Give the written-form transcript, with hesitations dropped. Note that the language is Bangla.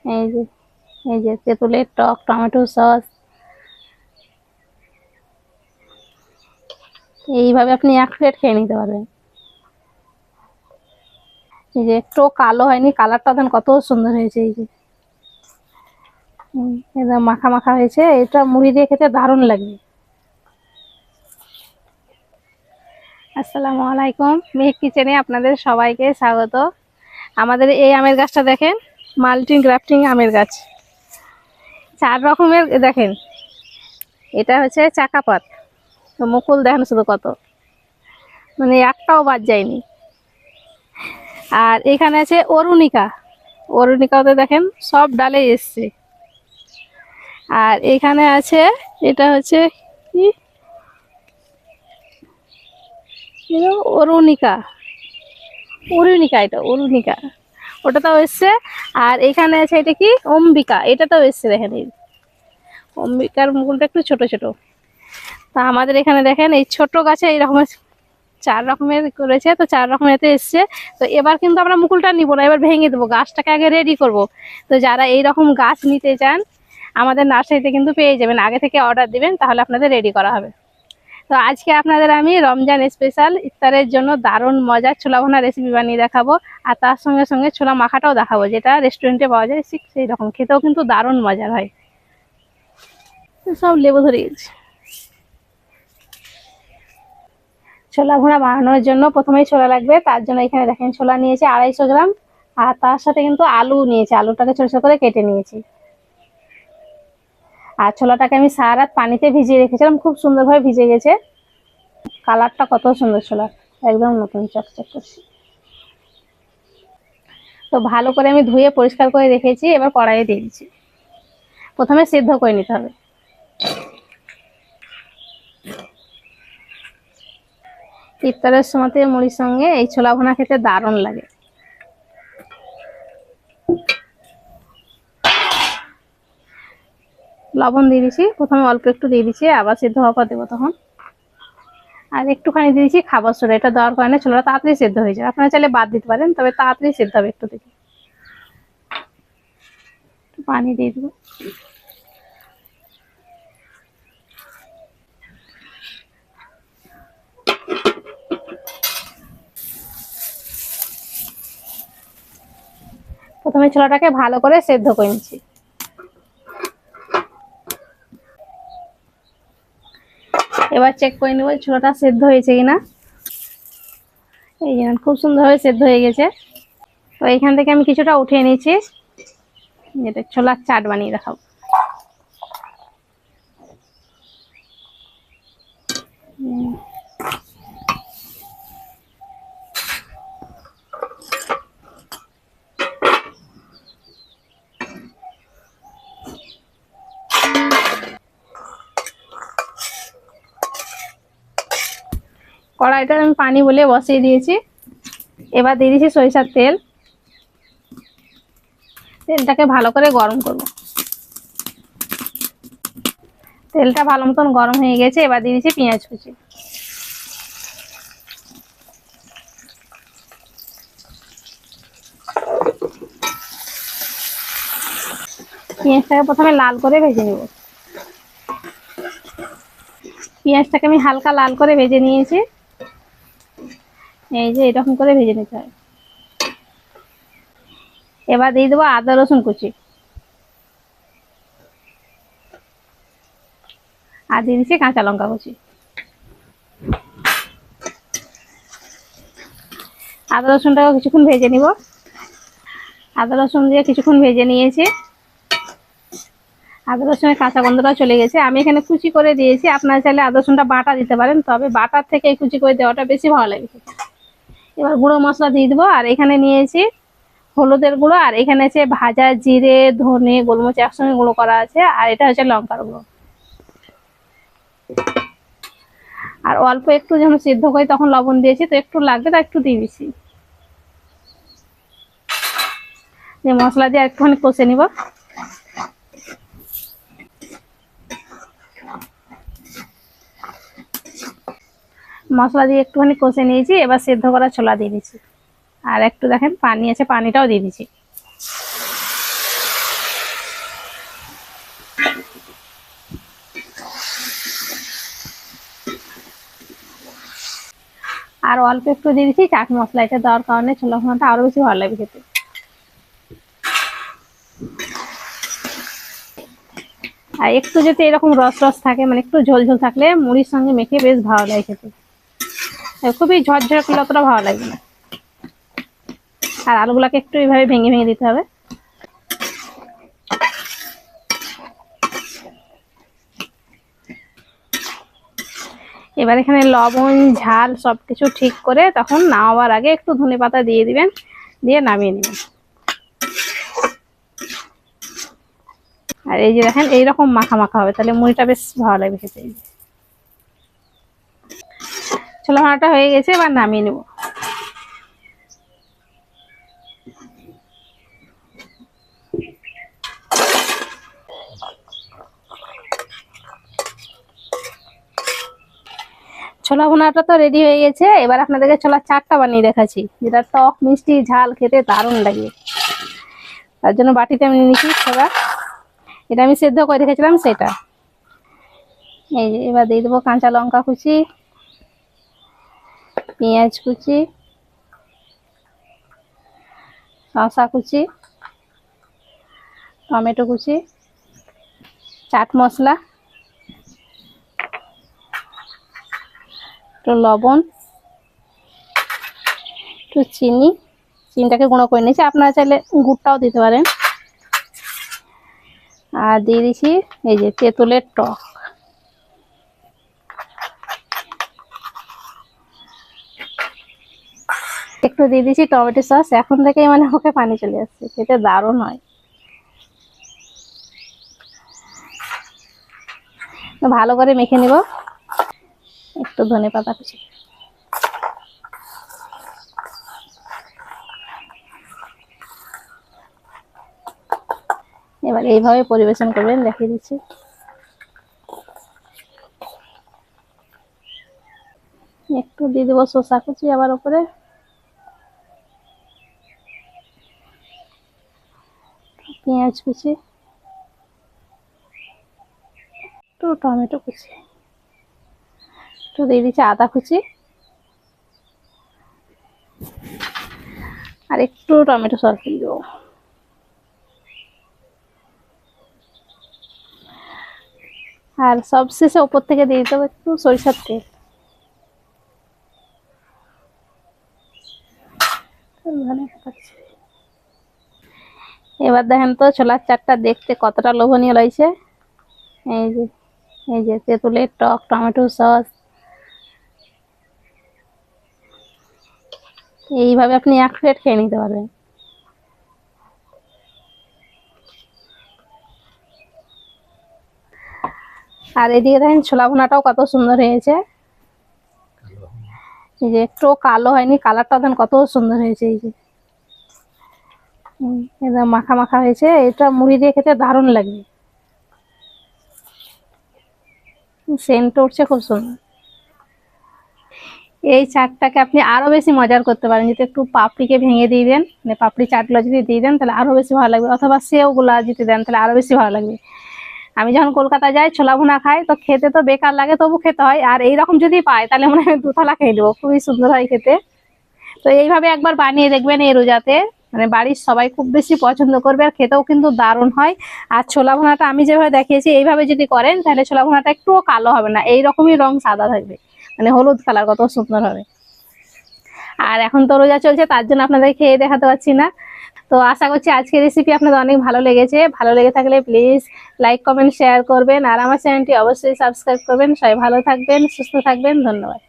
এই যে এই যে তেঁতুলের টক, টমেটো সস, এইভাবে আপনি এক প্লেট খেয়ে নিতে পারবেন। এই যে একটু কালো হয়নি, কালারটা দেন কত সুন্দর হয়েছে। এই যে একদম মাখা মাখা হয়েছে, এটা মুড়ি দিয়ে খেতে দারুণ লাগবে। আসসালামু আলাইকুম, মেহেক কিচেনে আপনাদের সবাইকে স্বাগত। আমাদের এই আমের গাছটা দেখেন, মাল্টি গ্রাফটিং আমের গাছ। 4 রকমের দেখেন, এটা হচ্ছে চাকাপাত, তো মুকুল দেখেন শুধু কত, মানে একটাও বাদ যায়নি। আর এখানে আছে অরুণিকা, অরুণিকাতে দেখেন সব ডালে এসছে। আর এখানে আছে, এটা হচ্ছে কি, অরুণিকা, অরুণিকা, এটা অরুণিকা, ওটাতেও এসছে। আর এখানে আছে এটা কি, অম্বিকা, এটাতেও এসছে। দেখেন এই অম্বিকার মুকুলটা একটু ছোট ছোট। তা আমাদের এখানে দেখেন এই ছোট গাছে এইরকম 4 রকমের করেছে, তো 4 রকমেরতে এসছে। তো এবার কিন্তু আমরা মুকুলটা নিব না, এবার ভেঙে দেবো, গাছটাকে আগে রেডি করব। তো যারা এইরকম গাছ নিতে চান আমাদের নার্সারিতে কিন্তু পেয়ে যাবেন, আগে থেকে অর্ডার দিবেন, তাহলে আপনাদের রেডি করা হবে। তো আজকে আপনাদের আমি রমজান স্পেশাল ইফতারের জন্য দারুণ মজার ছোলা ভুনা রেসিপি বানিয়ে দেখাবো। আর তার সঙ্গে সঙ্গে ছোলা মাখাটাও দেখাবো, যেটা রেস্টুরেন্টে পাওয়া যায় ঠিক সেই রকম, খেতেও কিন্তু দারুণ মজার হয়। সব লেবু ধরে গেছে। ছোলা ভুনা বানানোর জন্য প্রথমেই ছোলা লাগবে, তার জন্য এখানে দেখেন ছোলা নিয়েছি 250 গ্রাম। আর তার সাথে কিন্তু আলু নিয়েছি, আলুটাকে ছোট ছোট করে কেটে নিয়েছি। আর ছোলাটাকে আমি সারা রাত পানিতে ভিজিয়ে রেখেছিলাম, খুব সুন্দরভাবে ভিজে গেছে। কালারটা কত সুন্দর, ছোলা একদম নতুন চকচক করছে। তো ভালো করে আমি ধুয়ে পরিষ্কার করে রেখেছি, এবার কড়াইয়ে দিয়ে দিচ্ছি। প্রথমে সিদ্ধ করে নিতে হবে। ইফতারের সময়তে মুড়ির সঙ্গে এই ছোলা ভুনা খেতে দারুণ লাগে। লবণ দিয়ে দিচ্ছি, প্রথমে অল্প একটু দিয়ে দিচ্ছি, আবার সিদ্ধ হওয়ার পর দেবো তখন। আর একটুখানি দিয়ে দিচ্ছি খাবার সোডা, এটা দেওয়ার কারণে ছোলাটা তাড়াতাড়ি সেদ্ধ হয়ে যায়। আপনারা চাইলে বাদ দিতে পারেন, তবে তাড়াতাড়ি সেদ্ধ হবে। একটু দেখি, পানি দিয়ে দেবো। প্রথমে ছোলাটাকে ভালো করে সেদ্ধ করে নিচ্ছি। এবার চেক করে নেবো ছোলাটা সেদ্ধ হয়েছে কিনা। এই যে খুব সুন্দরভাবে সেদ্ধ হয়ে গেছে। তো এখান থেকে আমি কিছুটা উঠিয়ে নিচ্ছি, যেটা ছোলার চাট বানিয়ে দেখাবো। কড়াইটা আমি পানি বলে বসিয়ে দিয়েছি। এবার দিয়ে দিচ্ছি সরিষার তেল। তেলটাকে ভালো করে গরম করব। তেলটা ভালো মতন গরম হয়ে গেছে, এবার দিয়ে দিচ্ছি পেঁয়াজ কুচি। পেঁয়াজটাকে প্রথমে লাল করে ভেজে নেব। পেঁয়াজটাকে আমি হালকা লাল করে ভেজে নিয়েছি। এই যে এরকম করে ভেজে নিতে হয়। এবার দিয়ে দেবো আদা রসুন কুচি, আর দিয়ে দিচ্ছি কাঁচা লঙ্কা কুচি। আদা রসুনটাকে কিছুক্ষণ ভেজে নিব। আদা রসুন দিয়ে কিছুক্ষণ ভেজে নিয়েছি। আদা রসুনের কাঁচা গন্ধটা চলে গেছে। আমি এখানে কুচি করে দিয়েছি, আপনারা চাইলে আদা রসুনটা বাটা দিতে পারেন, তবে বাটার থেকে এই কুচি করে দেওয়াটা বেশি ভালো লাগে। এবার গুঁড়ো মশলা দিয়ে দেবো। আর এখানে নিয়েছি হলুদের গুঁড়ো, আর এখানে আছে ভাজা জিরে, ধনে, গোলমরিচ একসঙ্গে গুঁড়ো করা আছে, আর এটা হচ্ছে লঙ্কার গুঁড়ো। আর অল্প একটু যখন সিদ্ধ করি তখন লবণ দিয়েছি, তো একটু লাগবে, তা একটু দিয়ে দিচ্ছি। যে মশলা দিয়ে একটুখানি কষে নিব। মশলা দিয়ে একটুখানি কষে নিয়েছি, এবার সেদ্ধ করা ছোলা দিয়ে দিচ্ছি। আর একটু দেখেন পানি আছে, পানিটাও দিয়ে দিচ্ছি। আর অল্প একটু দিয়ে দিচ্ছি চাট মশলা, এটা দেওয়ার কারণে ছোলা ভুনাটা আরো বেশি ভালো লাগবে খেতে। আর একটু যদি এরকম রস রস থাকে, মানে একটু ঝোল ঝোল থাকলে মুড়ির সঙ্গে মেখে বেশ ভালো লাগে খেতে। খুবই ঝরঝরে করলে অতটা ভালো লাগবে না। আর আলুগুলাকে একটু এইভাবে ভেঙে ভেঙে দিতে হবে। এবার এখানে লবণ ঝাল সবকিছু ঠিক করে তখন নামাবার আগে একটু ধনেপাতা দিয়ে দিবেন, দিয়ে নামিয়ে নেবেন। আর এই যে দেখেন এইরকম মাখা মাখা হবে, তাহলে মুড়িটা বেশ ভালো লাগবে খেতে। ছোলা ভানাটা হয়ে গেছে, এবার নামিয়ে নেব। ছোলা ভুনাটা তো রেডি হয়ে গেছে, এবার আপনাদেরকে ছোলার চাটটা বানিয়ে দেখাচ্ছি, যেটা টক মিষ্টি ঝাল খেতে দারুণ লাগে। তার জন্য বাটিতে আমি নিয়েছি ছোলা, এটা আমি সেদ্ধ করে রেখেছিলাম সেটা। এই যে এবার দিয়ে দেবো কাঁচা লঙ্কা কুচি, পেঁয়াজ কুচি, শসা কুচি, টমেটো কুচি, চাট মশলা, একটু লবণ, একটু চিনি, চিনিটাকে গুঁড়ো করে নিয়েছি, আপনারা চাইলে গুড়টাও দিতে পারেন। আর দিয়ে দিচ্ছি এই যে তেঁতুলের টক। একটু দিয়ে দিচ্ছি টমেটো সস, এখন থেকেই মানে মুখে পানি চলে আসছে, খেতে দারুণ হয়। ভালো করে মেখে নিব, একটু ধনেপাতা কুচি। এবার এইভাবে পরিবেশন করবেন, দেখিয়ে দিচ্ছি। একটু দিয়ে দেবো শসা কুচি আবার উপরে, পেঁয়াজ কুচি, একটু টমেটো কুচি, একটু দিয়ে দিচ্ছি আদা কুচি, আর একটু টমেটো সস দিয়ে দেবো। আর সবশেষে উপর থেকে দিয়ে দিতে হবে একটু সরিষার তেল। এবার দেখেন তো ছোলার চাটটা দেখতে কতটা লোভনীয় লাগছে। এই যে এই যে তেঁতুলের টক, টমেটো সস, এইভাবে আপনি এক প্লেট খেয়ে নিতে পারবেন। আর এদিকে দেখেন ছোলা ভুনাটাও কত সুন্দর হয়েছে, এই যে একটু কালো হয়নি, কালারটা দেখেন কত সুন্দর হয়েছে। এই যে একদম মাখা মাখা হয়েছে, এটা মুড়ি দিয়ে খেতে দারুণ লাগবে, সেন্ট উঠছে খুব সুন্দর। এই চাটটাকে আপনি আরো বেশি মজার করতে পারেন, যদি একটু পাপড়িকে ভেঙে দিয়ে দেন, মানে পাপড়ি চাটগুলো যদি দিয়ে দেন তাহলে আরো বেশি ভালো লাগবে, অথবা সেও গুলা যদি দেন তাহলে আরো বেশি ভালো লাগবে। আমি যখন কলকাতা যাই ছোলা ভুনা খাই, তো খেতে তো বেকার লাগে, তবু খেতে হয়। আর এইরকম যদি পাই তাহলে মনে হয় দুথালা খেয়ে নেবো, খুবই সুন্দর হয় খেতে। তো এইভাবে একবার বানিয়ে দেখবেন এই রোজাতে, মানে বাড়ির সবাই খুব বেশি পছন্দ করবে, আর খেতেও কিন্তু দারুণ হয়। আর ছোলা ভুনাটা আমি যেভাবে দেখিয়েছি এইভাবে যদি করেন তাহলে ছোলা ভুনাটা একটুও কালো হবে না, এইরকমই রং সাদা থাকবে, মানে হলুদ কালার, কত সুন্দর হবে। আর এখন তো রোজা চলছে, তার জন্য আপনাদের খেয়ে দেখাতে পারছি না। তো আশা করছি আজকের রেসিপি আপনাদের অনেক ভালো লেগেছে। ভালো লেগে থাকলে প্লিজ লাইক কমেন্ট শেয়ার করবেন, আর আমার চ্যানেলটি অবশ্যই সাবস্ক্রাইব করবেন। সবাই ভালো থাকবেন, সুস্থ থাকবেন, ধন্যবাদ।